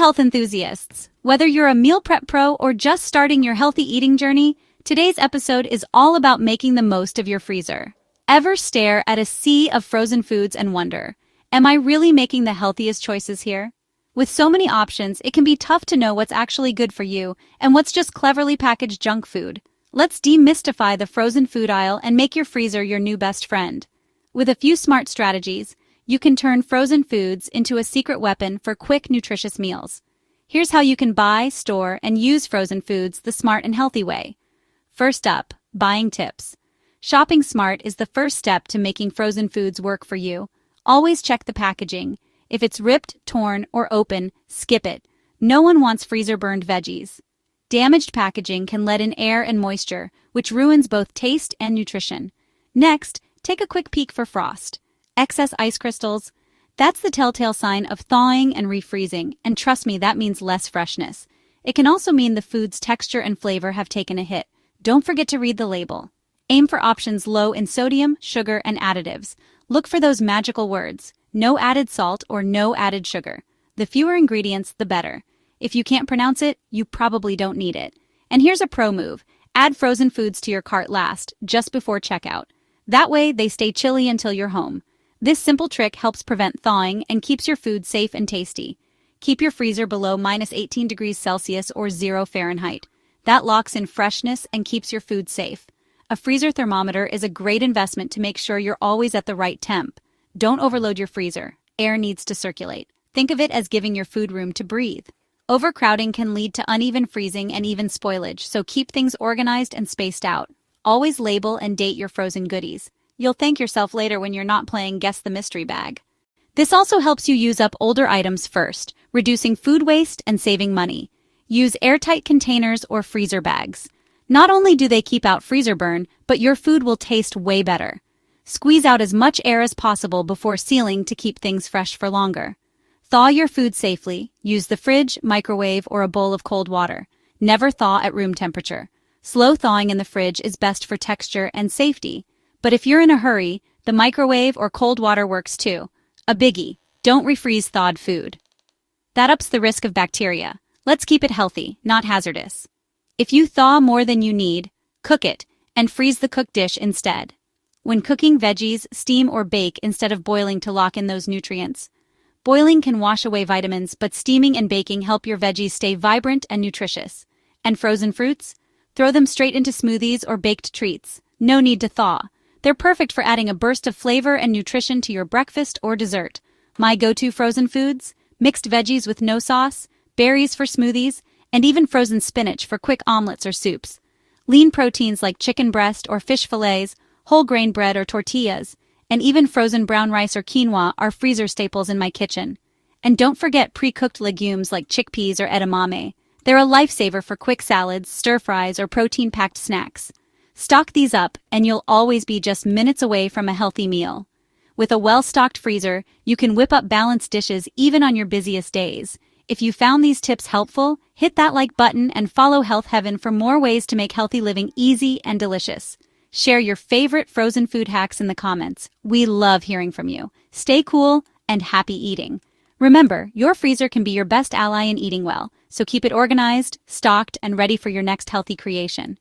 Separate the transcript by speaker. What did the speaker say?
Speaker 1: health enthusiasts! Whether you're a meal prep pro or just starting your healthy eating journey, today's episode is all about making the most of your freezer. Ever stare at a sea of frozen foods and wonder, am I really making the healthiest choices here? With so many options, it can be tough to know what's actually good for you and what's just cleverly packaged junk food. Let's demystify the frozen food aisle and make your freezer your new best friend. With a few smart strategies, you can turn frozen foods into a secret weapon for quick, nutritious meals. Here's how you can buy, store, and use frozen foods the smart and healthy way. First up, buying tips. Shopping smart is the first step to making frozen foods work for you. Always check the packaging. If it's ripped, torn, or open, skip it. No one wants freezer-burned veggies. Damaged packaging can let in air and moisture, which ruins both taste and nutrition. Next, take a quick peek for frost. Excess ice crystals? That's the telltale sign of thawing and refreezing, and trust me, that means less freshness. It can also mean the food's texture and flavor have taken a hit. Don't forget to read the label. Aim for options low in sodium, sugar, and additives. Look for those magical words, no added salt or no added sugar. The fewer ingredients, the better. If you can't pronounce it, you probably don't need it. And here's a pro move. Add frozen foods to your cart last, just before checkout. That way, they stay chilly until you're home. This simple trick helps prevent thawing and keeps your food safe and tasty. Keep your freezer below -18 degrees Celsius or 0 Fahrenheit. That locks in freshness and keeps your food safe. A freezer thermometer is a great investment to make sure you're always at the right temp. Don't overload your freezer. Air needs to circulate. Think of it as giving your food room to breathe. Overcrowding can lead to uneven freezing and even spoilage, so keep things organized and spaced out. Always label and date your frozen goodies. You'll thank yourself later when you're not playing Guess the Mystery Bag. This also helps you use up older items first, reducing food waste and saving money. Use airtight containers or freezer bags. Not only do they keep out freezer burn, but your food will taste way better. Squeeze out as much air as possible before sealing to keep things fresh for longer. Thaw your food safely. Use the fridge, microwave, or a bowl of cold water. Never thaw at room temperature. Slow thawing in the fridge is best for texture and safety. But if you're in a hurry, the microwave or cold water works too. A biggie, don't refreeze thawed food. That ups the risk of bacteria. Let's keep it healthy, not hazardous. If you thaw more than you need, cook it, and freeze the cooked dish instead. When cooking veggies, steam or bake instead of boiling to lock in those nutrients. Boiling can wash away vitamins, but steaming and baking help your veggies stay vibrant and nutritious. And frozen fruits? Throw them straight into smoothies or baked treats. No need to thaw. They're perfect for adding a burst of flavor and nutrition to your breakfast or dessert. My go-to frozen foods? Mixed veggies with no sauce, berries for smoothies, and even frozen spinach for quick omelets or soups. Lean proteins like chicken breast or fish fillets, whole grain bread or tortillas, and even frozen brown rice or quinoa are freezer staples in my kitchen. And don't forget pre-cooked legumes like chickpeas or edamame. They're a lifesaver for quick salads, stir-fries, or protein-packed snacks. Stock these up, and you'll always be just minutes away from a healthy meal. With a well-stocked freezer, you can whip up balanced dishes even on your busiest days. If you found these tips helpful, hit that like button and follow HealthHeaven for more ways to make healthy living easy and delicious. Share your favorite frozen food hacks in the comments. We love hearing from you. Stay cool and happy eating. Remember, your freezer can be your best ally in eating well, so keep it organized, stocked, and ready for your next healthy creation.